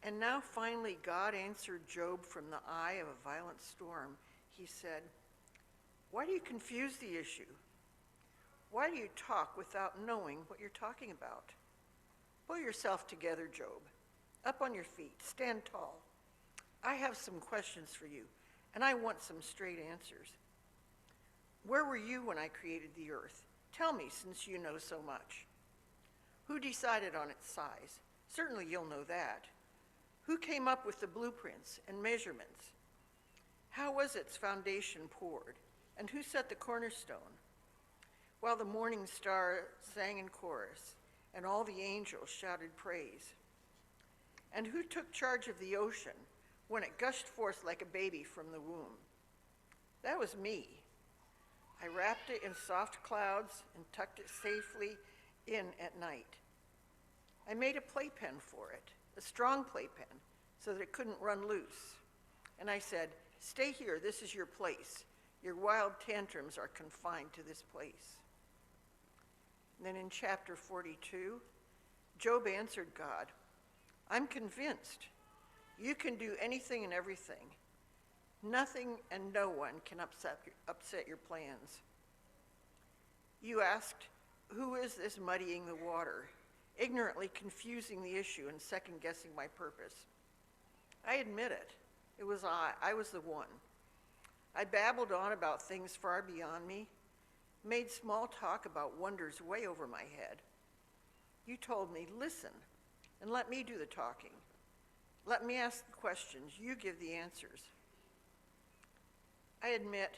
And now finally God answered Job from the eye of a violent storm. He said, "Why do you confuse the issue? Why do you talk without knowing what you're talking about? Pull yourself together, Job. Up on your feet, stand tall. I have some questions for you, and I want some straight answers. Where were you when I created the earth? Tell me, since you know so much. Who decided on its size? Certainly you'll know that. Who came up with the blueprints and measurements? How was its foundation poured? And who set the cornerstone? While the morning star sang in chorus, and all the angels shouted praise. And who took charge of the ocean when it gushed forth like a baby from the womb? That was me. I wrapped it in soft clouds and tucked it safely in at night. I made a playpen for it, a strong playpen, so that it couldn't run loose. And I said, "Stay here, this is your place. Your wild tantrums are confined to this place." And then in chapter 42, Job answered God, "I'm convinced you can do anything and everything. Nothing and no one can upset your plans. You asked, who is this muddying the water, ignorantly confusing the issue and second-guessing my purpose? I admit it. It was I was the one. I babbled on about things far beyond me, made small talk about wonders way over my head. You told me, listen, and let me do the talking. Let me ask the questions, you give the answers. I admit,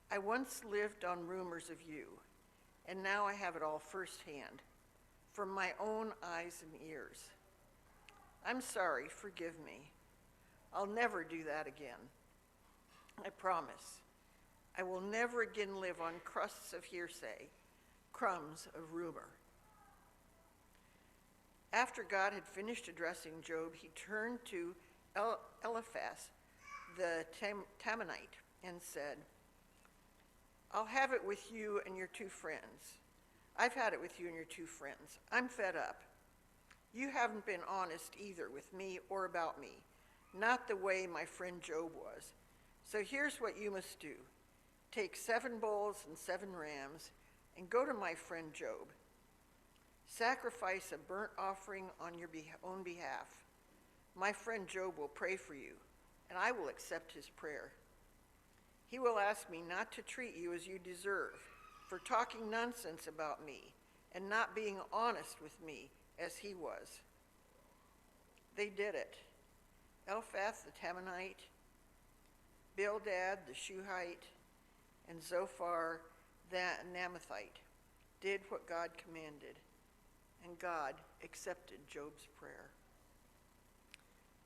I once lived on rumors of you, and now I have it all firsthand, from my own eyes and ears. I'm sorry, forgive me. I'll never do that again. I promise. I will never again live on crusts of hearsay, crumbs of rumor." After God had finished addressing Job, he turned to Eliphaz, the Temanite, and said, "I'll have it with you and your two friends. I've had it with you and your two friends. I'm fed up. You haven't been honest either with me or about me, not the way my friend Job was. So here's what you must do. Take 7 bulls and 7 rams and go to my friend Job. Sacrifice a burnt offering on your own behalf. My friend Job will pray for you, and I will accept his prayer. He will ask me not to treat you as you deserve for talking nonsense about me and not being honest with me as he was." They did it. Eliphaz the Temanite, Bildad the Shuhite, and Zophar the Naamathite did what God commanded, and God accepted Job's prayer.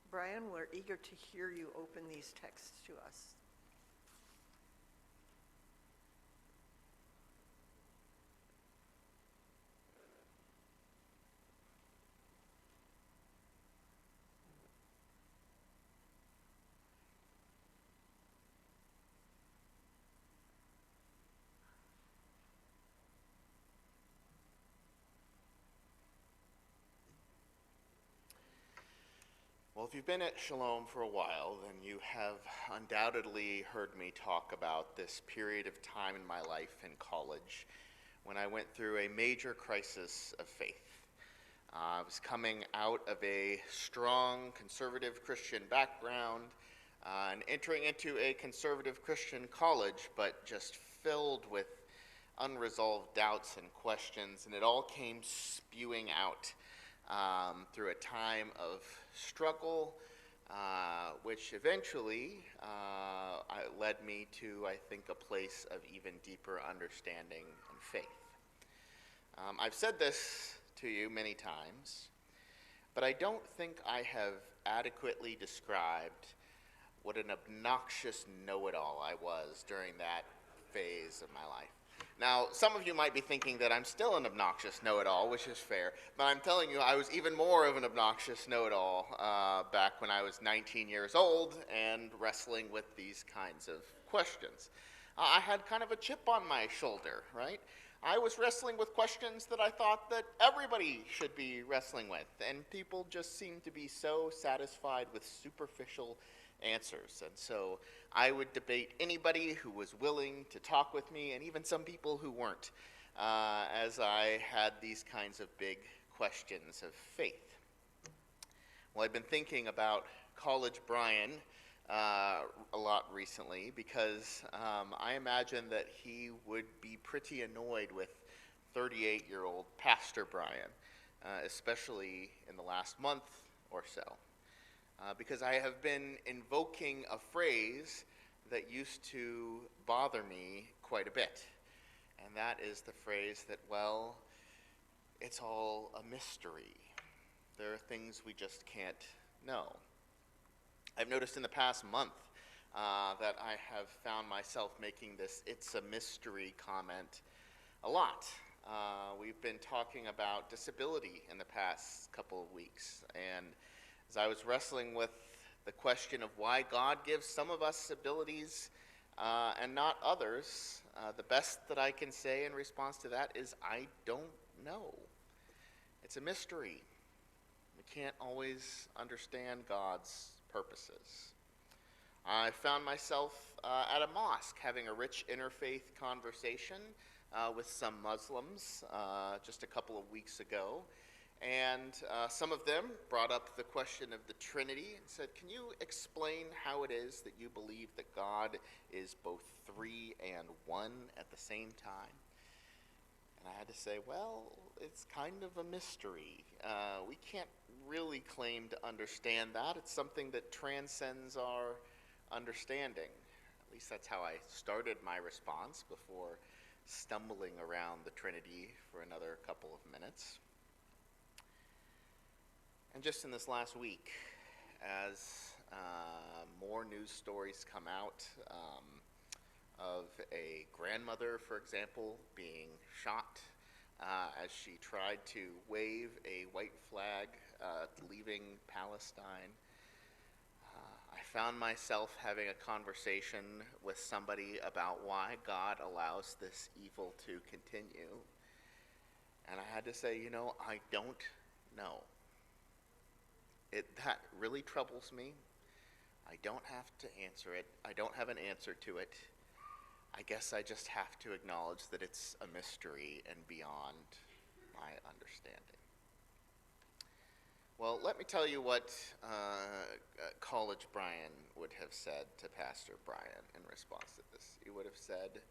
Brian, we're eager to hear you open these texts to us. Well, if you've been at Shalom for a while, then you have undoubtedly heard me talk about this period of time in my life in college when I went through a major crisis of faith. I was coming out of a strong conservative Christian background and entering into a conservative Christian college, but just filled with unresolved doubts and questions, and it all came spewing out through a time of struggle, which eventually led me to, I think, a place of even deeper understanding and faith. I've said this to you many times, but I don't think I have adequately described what an obnoxious know-it-all I was during that phase of my life. Now, some of you might be thinking that I'm still an obnoxious know-it-all, which is fair, but I'm telling you, I was even more of an obnoxious know-it-all back when I was 19 years old and wrestling with these kinds of questions. I had kind of a chip on my shoulder, right? I was wrestling with questions that I thought that everybody should be wrestling with, and people just seem to be so satisfied with superficial answers. And so I would debate anybody who was willing to talk with me, and even some people who weren't, as I had these kinds of big questions of faith. Well, I've been thinking about College Brian a lot recently because I imagine that he would be pretty annoyed with 38-year-old Pastor Brian, especially in the last month or so, because I have been invoking a phrase that used to bother me quite a bit, and that is the phrase that, well, it's all a mystery. There are things we just can't know. I've noticed in the past month that I have found myself making this "it's a mystery" comment a lot. We've been talking about disability in the past couple of weeks, and as I was wrestling with the question of why God gives some of us abilities and not others, the best that I can say in response to that is I don't know. It's a mystery. We can't always understand God's purposes. I found myself at a mosque having a rich interfaith conversation with some Muslims just a couple of weeks ago, and some of them brought up the question of the Trinity and said, "Can you explain how it is that you believe that God is both three and one at the same time?" And I had to say, well, it's kind of a mystery. We can't really claim to understand that. It's something that transcends our understanding. At least that's how I started my response before stumbling around the Trinity for another couple of minutes. And just in this last week, as more news stories come out of a grandmother, for example, being shot as she tried to wave a white flag leaving Palestine, I found myself having a conversation with somebody about why God allows this evil to continue. And I had to say, I don't know. That really troubles me. I don't have to answer it. I don't have an answer to it. I guess I just have to acknowledge that it's a mystery and beyond my understanding. Well, let me tell you what College Brian would have said to Pastor Brian in response to this. He would have said,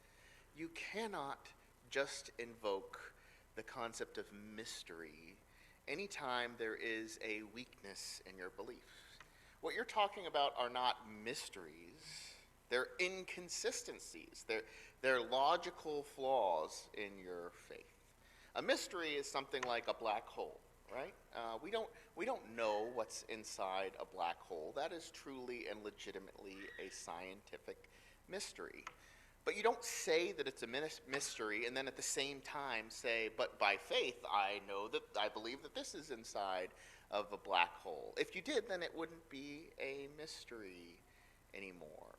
"You cannot just invoke the concept of mystery anytime there is a weakness in your belief. What you're talking about are not mysteries. They're inconsistencies. They're logical flaws in your faith. A mystery is something like a black hole, right? We don't know what's inside a black hole. That is truly and legitimately a scientific mystery. But you don't say that it's a mystery and then at the same time say, but by faith I believe that this is inside of a black hole. If you did, then it wouldn't be a mystery anymore.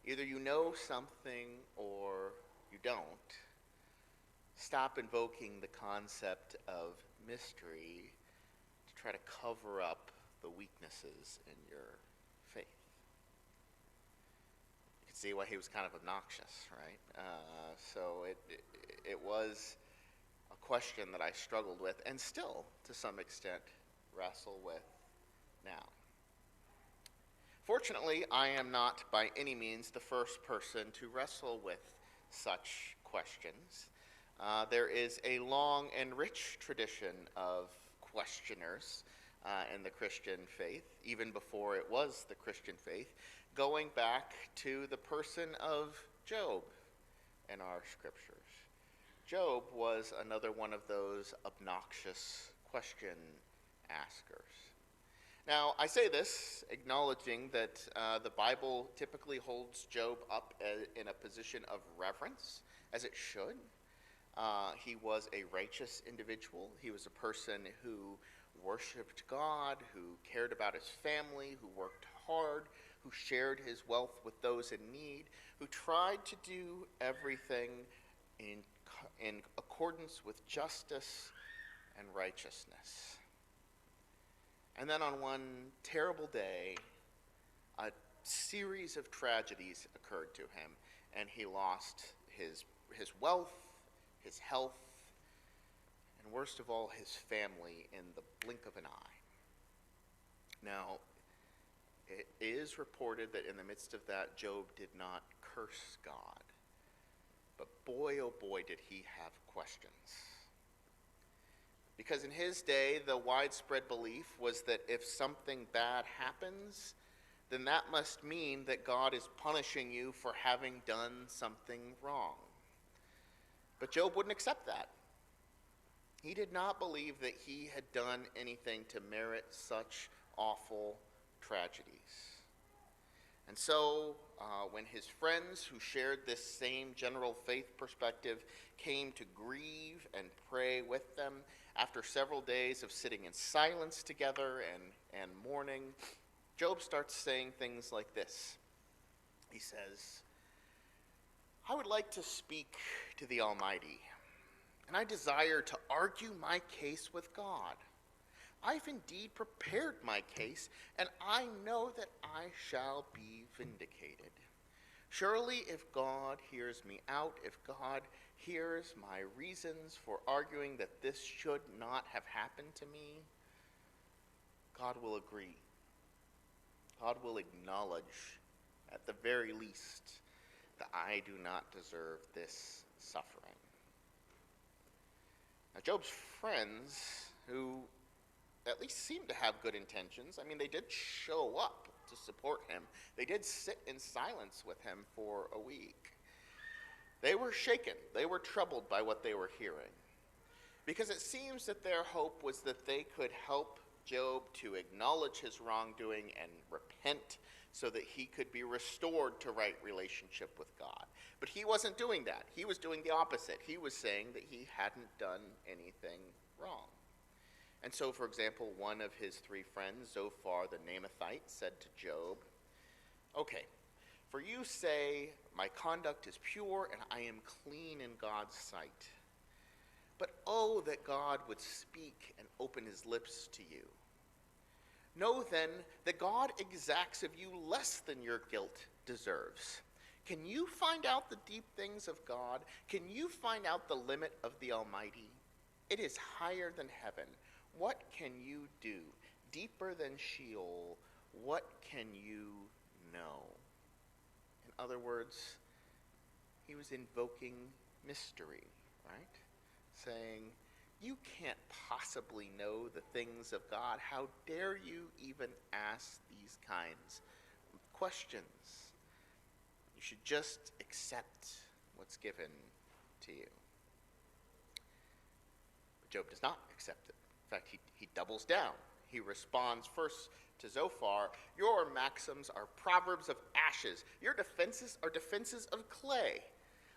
Either you know something or you don't. Stop invoking the concept of mystery to try to cover up the weaknesses in your faith." You can see why he was kind of obnoxious, right? So it was a question that I struggled with and still, to some extent, wrestle with now. Fortunately, I am not by any means the first person to wrestle with such questions. There is a long and rich tradition of questioners in the Christian faith, even before it was the Christian faith, going back to the person of Job in our scriptures. Job was another one of those obnoxious question askers. Now, I say this acknowledging that the Bible typically holds Job up in a position of reverence, as it should. He was a righteous individual. He was a person who worshiped God, who cared about his family, who worked hard, who shared his wealth with those in need, who tried to do everything in in accordance with justice and righteousness. And then on one terrible day, a series of tragedies occurred to him, and he lost his wealth, his health, and worst of all, his family in the blink of an eye. Now, it is reported that in the midst of that, Job did not curse God. But boy, oh boy, did he have questions. Because in his day, the widespread belief was that if something bad happens, then that must mean that God is punishing you for having done something wrong. But Job wouldn't accept that. He did not believe that he had done anything to merit such awful tragedies. And so, when his friends who shared this same general faith perspective came to grieve and pray with them, after several days of sitting in silence together and mourning, Job starts saying things like this. He says, "I would like to speak to the Almighty, and I desire to argue my case with God. I've indeed prepared my case, and I know that I shall be vindicated. Surely if God hears me out, if God hears my reasons for arguing that this should not have happened to me, God will agree. God will acknowledge, at the very least, that I do not deserve this suffering." Now, Job's friends, who at least seemed to have good intentions, they did show up to support him. They did sit in silence with him for a week. They were shaken. They were troubled by what they were hearing. Because it seems that their hope was that they could help Job to acknowledge his wrongdoing and repent so that he could be restored to right relationship with God. But he wasn't doing that. He was doing the opposite. He was saying that he hadn't done anything wrong. And so, for example, one of his three friends, Zophar the Naamathite, said to Job, "Okay, for you say, my conduct is pure and I am clean in God's sight. But oh, that God would speak and open his lips to you. Know then that God exacts of you less than your guilt deserves. Can you find out the deep things of God? Can you find out the limit of the Almighty? It is higher than heaven. What can you do? Deeper than Sheol, what can you know?" In other words, he was invoking mystery, right? Saying, you can't possibly know the things of God. How dare you even ask these kinds of questions? You should just accept what's given to you. But Job does not accept it. In fact, he doubles down. He responds first to Zophar, "Your maxims are proverbs of ashes. Your defenses are defenses of clay.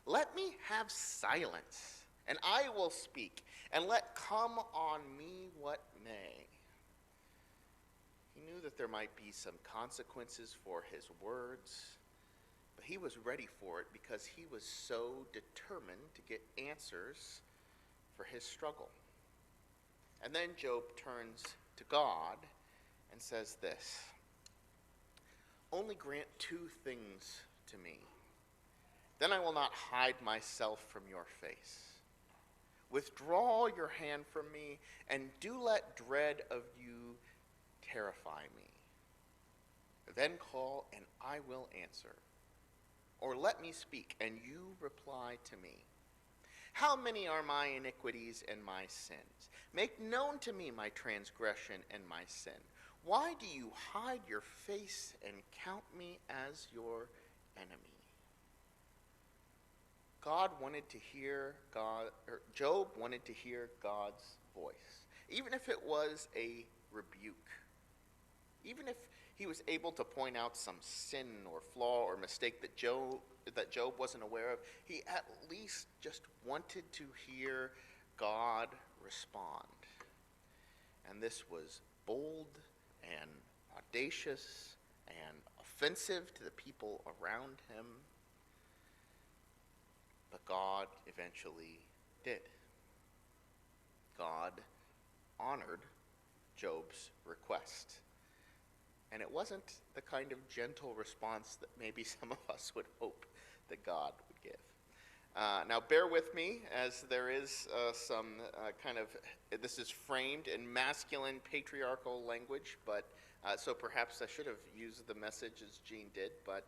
Let me have silence, and I will speak, and let come on me what may." He knew that there might be some consequences for his words, but he was ready for it because he was so determined to get answers for his struggle. And then Job turns to God and says this, "Only grant two things to me. Then I will not hide myself from your face. Withdraw your hand from me, and do let dread of you terrify me. Then call, and I will answer. Or let me speak, and you reply to me. How many are my iniquities and my sins? Make known to me my transgression and my sin. Why do you hide your face and count me as your enemy?" Job wanted to hear God's voice, even if it was a rebuke. Even if he was able to point out some sin or flaw or mistake that Job wasn't aware of, he at least just wanted to hear God respond. And this was bold and audacious and offensive to the people around him. But God eventually did. God honored Job's request. And it wasn't the kind of gentle response that maybe some of us would hope that God would give. Now, bear with me, as there is some this is framed in masculine patriarchal language, but so perhaps I should have used the message as Jean did, but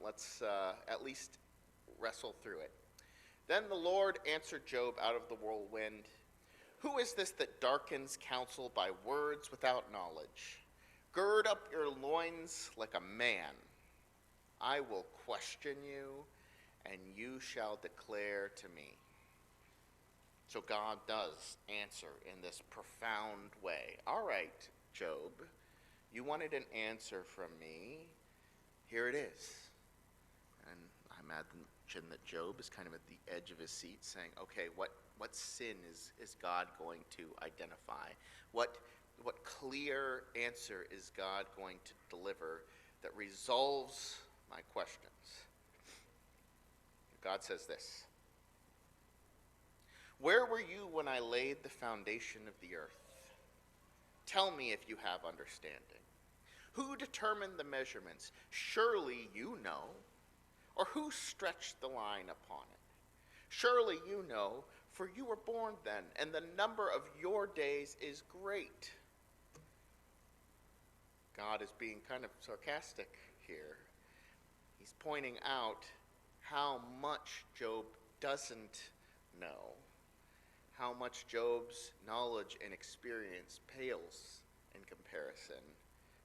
let's at least wrestle through it. Then the Lord answered Job out of the whirlwind, "Who is this that darkens counsel by words without knowledge? Gird up your loins like a man. I will question you, and you shall declare to me." So God does answer in this profound way. All right, Job, you wanted an answer from me. Here it is. And I imagine that Job is kind of at the edge of his seat saying, okay, what sin is God going to identify? What clear answer is God going to deliver that resolves my questions? God says this: "Where were you when I laid the foundation of the earth? Tell me if you have understanding. Who determined the measurements? Surely you know. Or who stretched the line upon it? Surely you know, for you were born then, and the number of your days is great." God is being kind of sarcastic here. He's pointing out how much Job doesn't know, how much Job's knowledge and experience pales in comparison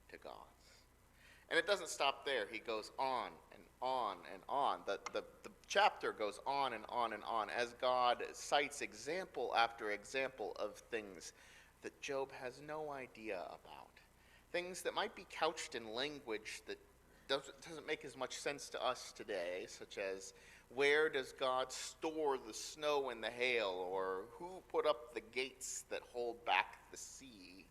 to God's. And it doesn't stop there. He goes on and on and on. The chapter goes on and on and on as God cites example after example of things that Job has no idea about. Things that might be couched in language that doesn't make as much sense to us today, such as, where does God store the snow and the hail, or who put up the gates that hold back the sea?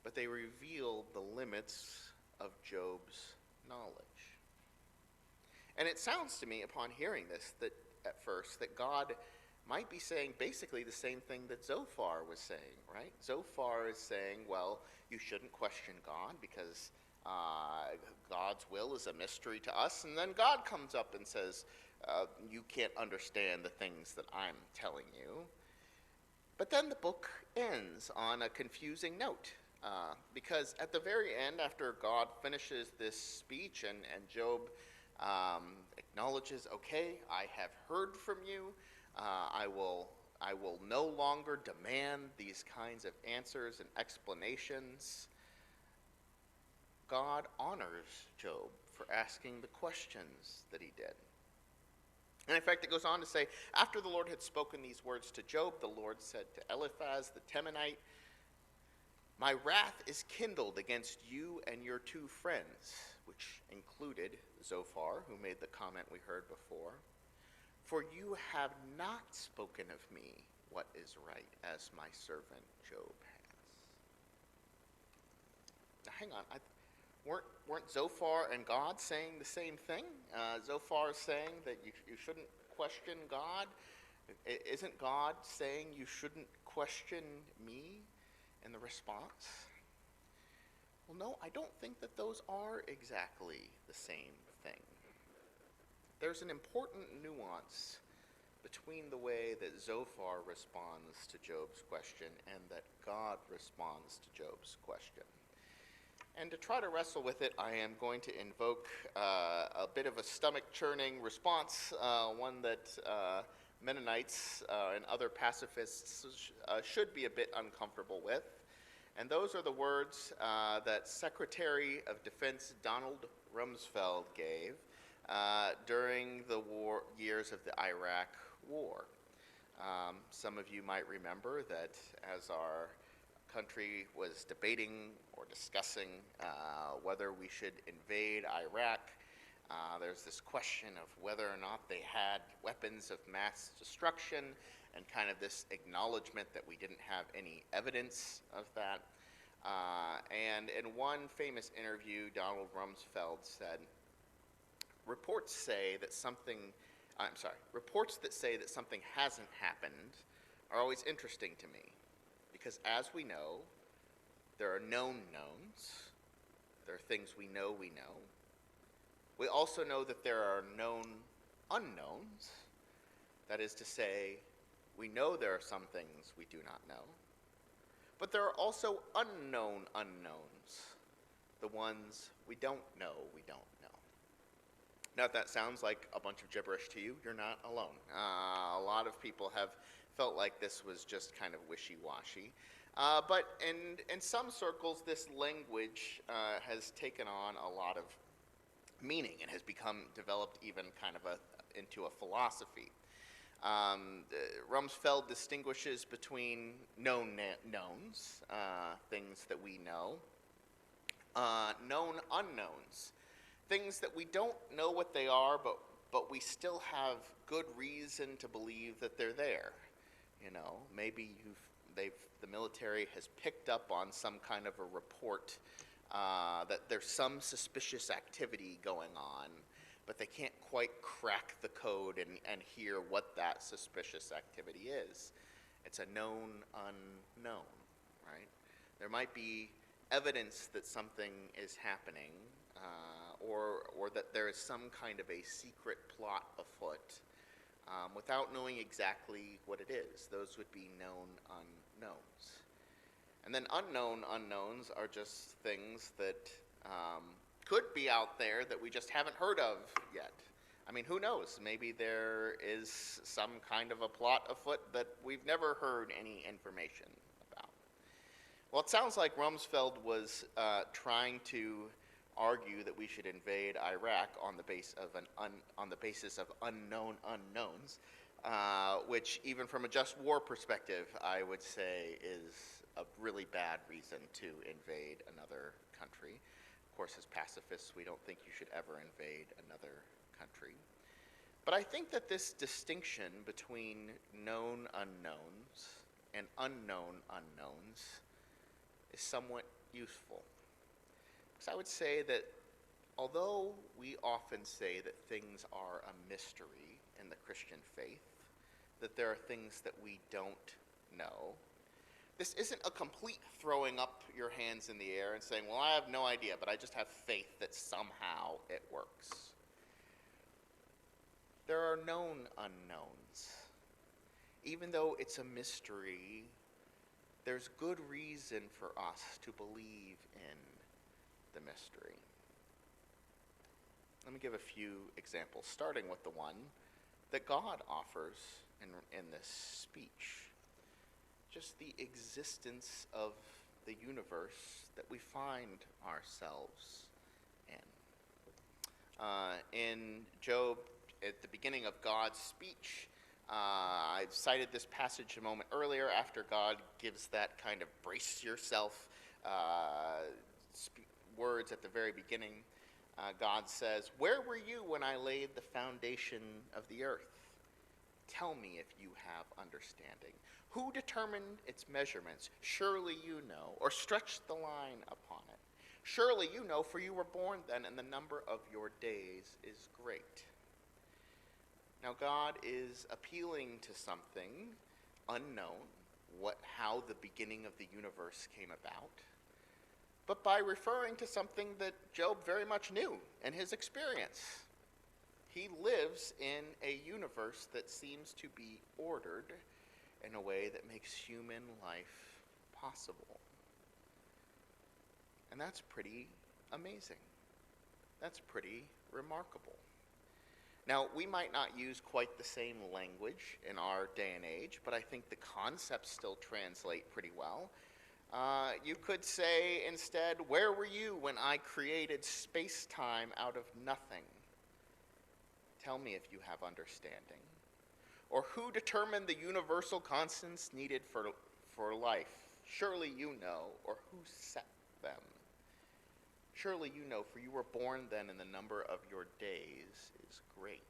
But they reveal the limits of Job's knowledge. And it sounds to me, upon hearing this, that at first, that God might be saying basically the same thing that Zophar was saying, right? Zophar is saying, well, you shouldn't question God because God's will is a mystery to us. And then God comes up and says, you can't understand the things that I'm telling you. But then the book ends on a confusing note. Because at the very end, after God finishes this speech and Job acknowledges, okay, I have heard from you. I will no longer demand these kinds of answers and explanations. God honors Job for asking the questions that he did. And in fact, it goes on to say, after the Lord had spoken these words to Job, the Lord said to Eliphaz the Temanite, "My wrath is kindled against you and your two friends," which included Zophar, who made the comment we heard before, "for you have not spoken of me what is right, as my servant Job has." Now, hang on. Weren't Zophar and God saying the same thing? Zophar is saying that you shouldn't question God. Isn't God saying you shouldn't question me in the response? Well, no, I don't think that those are exactly the same thing. There's an important nuance between the way that Zophar responds to Job's question and that God responds to Job's question. And to try to wrestle with it, I am going to invoke a bit of a stomach-churning response, one that Mennonites and other pacifists should be a bit uncomfortable with. And those are the words that Secretary of Defense Donald Rumsfeld gave during the years of the Iraq War. Some of you might remember that as our country was debating or discussing whether we should invade Iraq, there's this question of whether or not they had weapons of mass destruction and kind of this acknowledgement that we didn't have any evidence of that. And in one famous interview, Donald Rumsfeld said, "Reports say that something reports that say that something hasn't happened are always interesting to me, because as we know, there are known knowns. There are things we know we know. We also know that there are known unknowns. That is to say, we know there are some things we do not know. But there are also unknown unknowns, the ones we don't know we don't know. Now, if that sounds like a bunch of gibberish to you, you're not alone. A lot of people have felt like this was just kind of wishy-washy. But in some circles, this language has taken on a lot of meaning and has become developed even kind of into a philosophy. Rumsfeld distinguishes between known knowns, things that we know, known unknowns, things that we don't know what they are, but we still have good reason to believe that they're there. You know, maybe the military has picked up on some kind of a report that there's some suspicious activity going on, but they can't quite crack the code and hear what that suspicious activity is. It's a known unknown, right? There might be evidence that something is happening, or that there is some kind of a secret plot afoot, without knowing exactly what it is. Those would be known unknowns. And then unknown unknowns are just things that could be out there that we just haven't heard of yet. I mean, who knows? Maybe there is some kind of a plot afoot that we've never heard any information about. Well, it sounds like Rumsfeld was trying to argue that we should invade Iraq on the basis of unknown unknowns, which even from a just war perspective, I would say is a really bad reason to invade another country. Of course, as pacifists, we don't think you should ever invade another country. But I think that this distinction between known unknowns and unknown unknowns is somewhat useful. Because I would say that although we often say that things are a mystery in the Christian faith, that there are things that we don't know, this isn't a complete throwing up your hands in the air and saying, well, I have no idea, but I just have faith that somehow it works. There are known unknowns. Even though it's a mystery, there's good reason for us to believe in the mystery. Let me give a few examples, starting with the one that God offers in this speech. Just the existence of the universe that we find ourselves in. In Job, at the beginning of God's speech, I cited this passage a moment earlier after God gives that kind of brace yourself words at the very beginning. God says, "Where were you when I laid the foundation of the earth? Tell me if you have understanding. Who determined its measurements? Surely you know, or stretched the line upon it. Surely you know, for you were born then, and the number of your days is great." Now God is appealing to something unknown, how the beginning of the universe came about, but by referring to something that Job very much knew in his experience. He lives in a universe that seems to be ordered in a way that makes human life possible. And that's pretty amazing. That's pretty remarkable. Now, we might not use quite the same language in our day and age, but I think the concepts still translate pretty well. You could say instead, where were you when I created space-time out of nothing? Tell me if you have understanding. Or who determined the universal constants needed for life? Surely you know, or who set them? Surely you know, for you were born then, and the number of your days is great.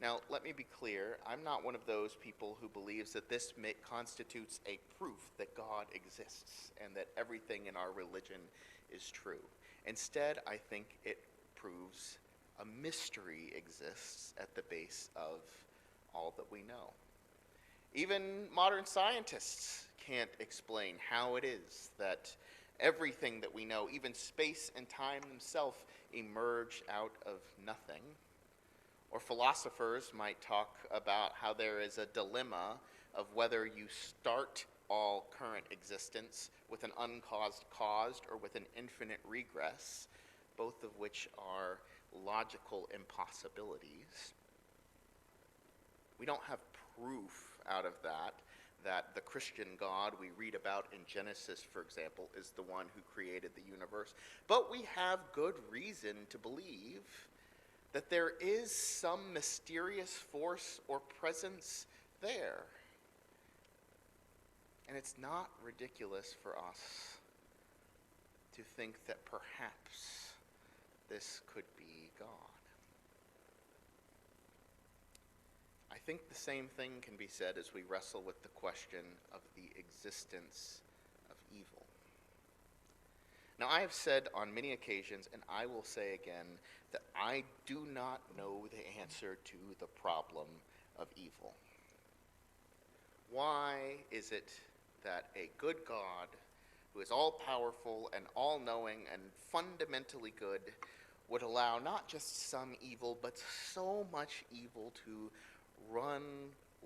Now, let me be clear, I'm not one of those people who believes that this constitutes a proof that God exists and that everything in our religion is true. Instead, I think it proves a mystery exists at the base of all that we know. Even modern scientists can't explain how it is that everything that we know, even space and time themselves, emerge out of nothing. Or philosophers might talk about how there is a dilemma of whether you start all current existence with an uncaused cause or with an infinite regress, both of which are logical impossibilities. We don't have proof out of that the Christian God we read about in Genesis, for example, is the one who created the universe. But we have good reason to believe that there is some mysterious force or presence there. And it's not ridiculous for us to think that perhaps this could be God. I think the same thing can be said as we wrestle with the question of the existence of evil. Now, I have said on many occasions, and I will say again, that I do not know the answer to the problem of evil. Why is it that a good God, who is all-powerful and all-knowing and fundamentally good, would allow not just some evil, but so much evil to run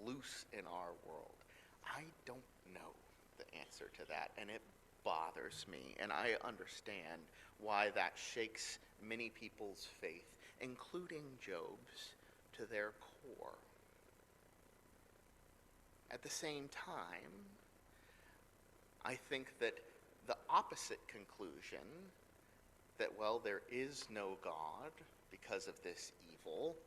loose in our world? I don't know the answer to that, and it bothers me, and I understand why that shakes many people's faith, including Job's, to their core. At the same time, I think that the opposite conclusion, that, well, there is no God because of this evil,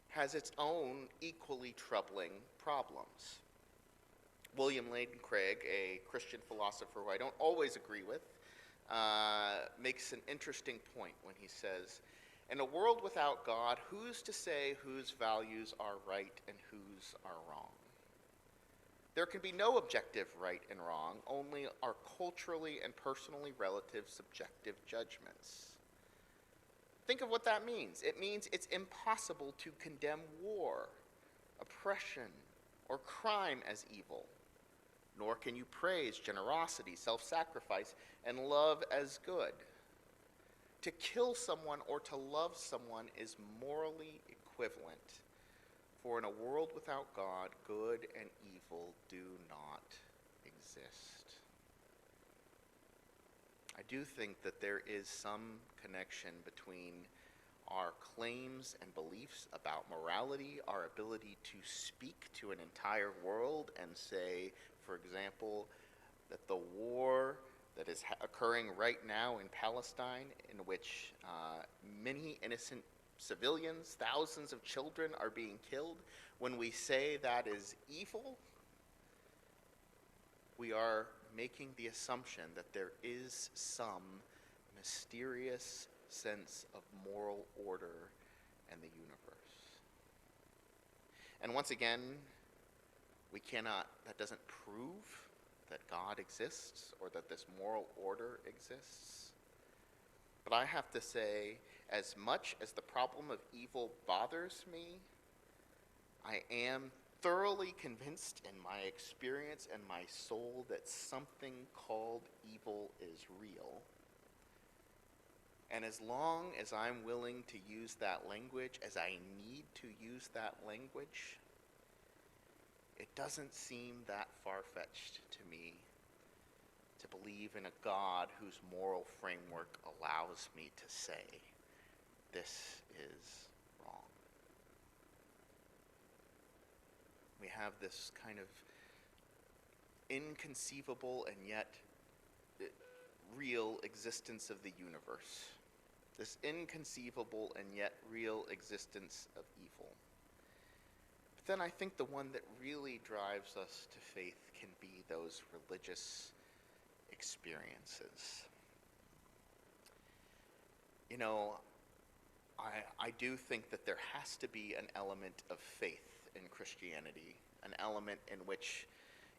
has its own equally troubling problems. William Lane Craig, a Christian philosopher who I don't always agree with, makes an interesting point when he says, in a world without God, who's to say whose values are right and whose are wrong? There can be no objective right and wrong, only our culturally and personally relative subjective judgments. Think of what that means. It means it's impossible to condemn war, oppression, or crime as evil, nor can you praise generosity, self-sacrifice, and love as good. To kill someone or to love someone is morally equivalent. For in a world without God, good and evil do not exist. I do think that there is some connection between our claims and beliefs about morality, our ability to speak to an entire world and say, for example, that the war that is occurring right now in Palestine, in which many innocent civilians, thousands of children are being killed, when we say that is evil, we are making the assumption that there is some mysterious sense of moral order in the universe. And once again, that doesn't prove that God exists or that this moral order exists. But I have to say, as much as the problem of evil bothers me, I am thoroughly convinced in my experience and my soul that something called evil is real. And as long as I'm willing to use that language, as I need to use that language, it doesn't seem that far-fetched to me to believe in a God whose moral framework allows me to say, this is wrong. We have this kind of inconceivable and yet real existence of the universe. This inconceivable and yet real existence of evil. But then I think the one that really drives us to faith can be those religious experiences. You know, I do think that there has to be an element of faith in Christianity, an element in which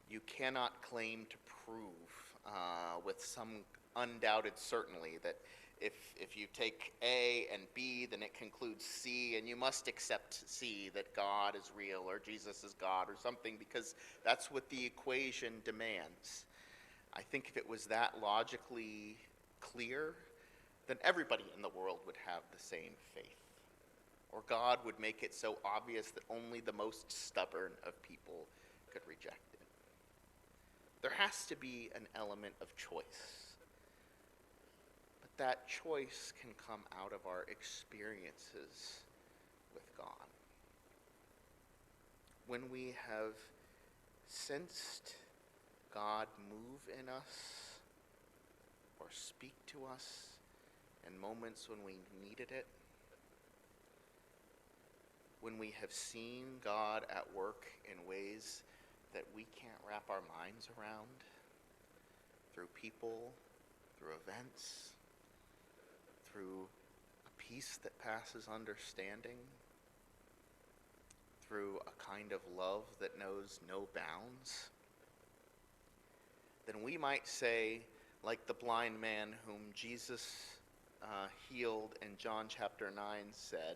you cannot claim to prove with some undoubted certainty that if you take A and B, then it concludes C, and you must accept C, that God is real or Jesus is God or something, because that's what the equation demands. I think if it was that logically clear, then everybody in the world would have the same faith. Or God would make it so obvious that only the most stubborn of people could reject it. There has to be an element of choice. But that choice can come out of our experiences with God. When we have sensed God move in us or speak to us in moments when we needed it, when we have seen God at work in ways that we can't wrap our minds around, through people, through events, through a peace that passes understanding, through a kind of love that knows no bounds, then we might say, like the blind man whom Jesus healed in John chapter 9 said,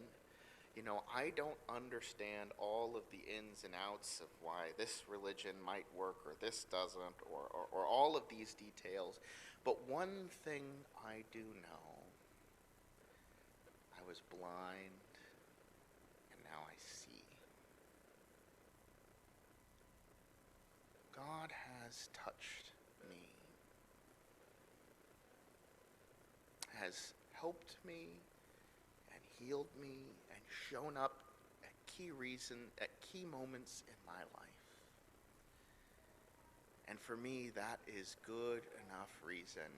you know, I don't understand all of the ins and outs of why this religion might work or this doesn't, or all of these details, but one thing I do know, I was blind and now I see. God has touched me, has helped me and healed me and shown up at key moments in my life. And for me, that is good enough reason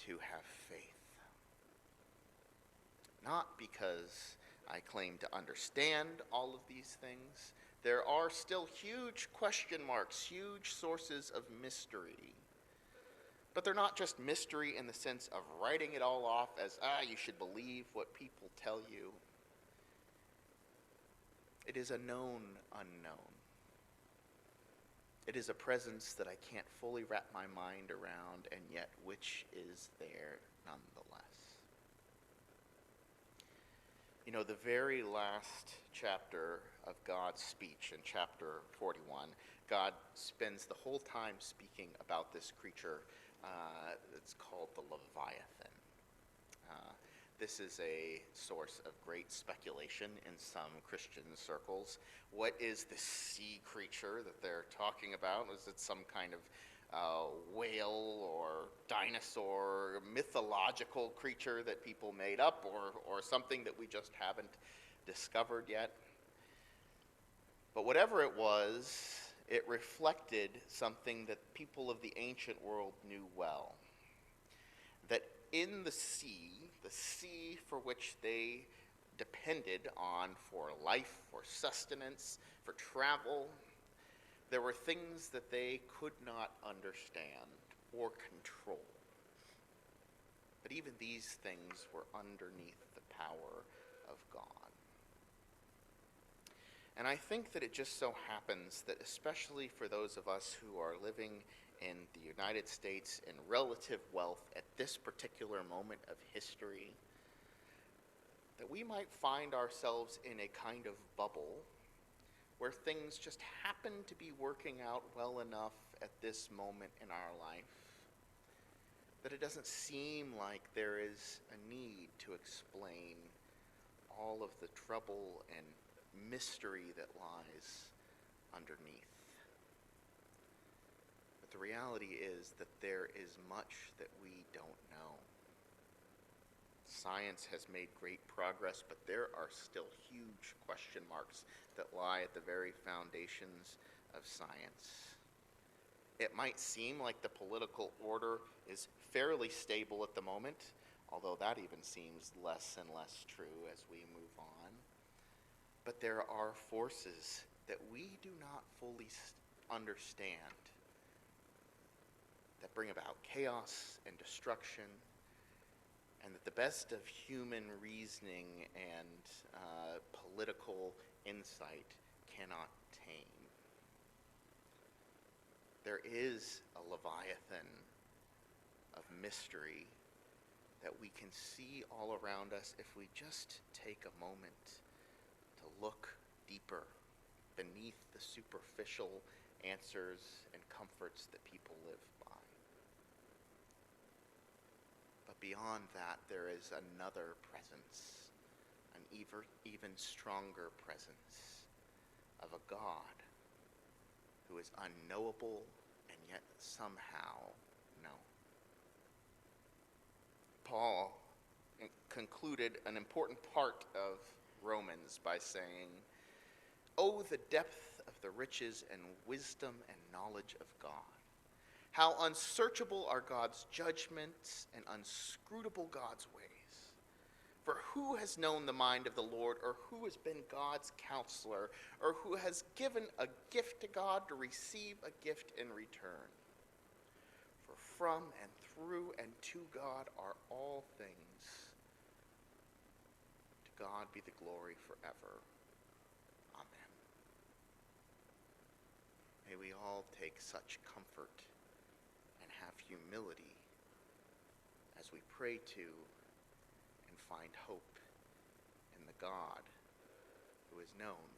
to have faith. Not because I claim to understand all of these things. There are still huge question marks, huge sources of mystery. But they're not just mystery in the sense of writing it all off as, you should believe what people tell you. It is a known unknown. It is a presence that I can't fully wrap my mind around, and yet which is there nonetheless. You know, the very last chapter of God's speech, in chapter 41, God spends the whole time speaking about this creature that's called the Leviathan. This is a source of great speculation in some Christian circles. What is this sea creature that they're talking about? Is it some kind of whale or dinosaur, mythological creature that people made up, or something that we just haven't discovered yet? But whatever it was, it reflected something that people of the ancient world knew well. That in the sea for which they depended on for life, for sustenance, for travel, there were things that they could not understand or control. But even these things were underneath the power of God. And I think that it just so happens that, especially for those of us who are living in the United States in relative wealth at this particular moment of history, that we might find ourselves in a kind of bubble where things just happen to be working out well enough at this moment in our life that it doesn't seem like there is a need to explain all of the trouble and mystery that lies underneath. But the reality is that there is much that we don't know. Science has made great progress, but there are still huge question marks that lie at the very foundations of science. It might seem like the political order is fairly stable at the moment, although that even seems less and less true as we move on. But there are forces that we do not fully understand that bring about chaos and destruction, and that the best of human reasoning and political insight cannot tame. There is a Leviathan of mystery that we can see all around us if we just take a moment to look deeper beneath the superficial answers and comforts that people live by. But beyond that, there is another presence, an even stronger presence of a God who is unknowable and yet somehow known. Paul concluded an important part of Romans by saying, "Oh, the depth of the riches and wisdom and knowledge of God. How unsearchable are God's judgments and unscrutable God's ways. For who has known the mind of the Lord, or who has been God's counselor, or who has given a gift to God to receive a gift in return? For from and through and to God are all things. To God be the glory forever. Amen." May we all take such comfort and have humility as we pray to and find hope in the God who is known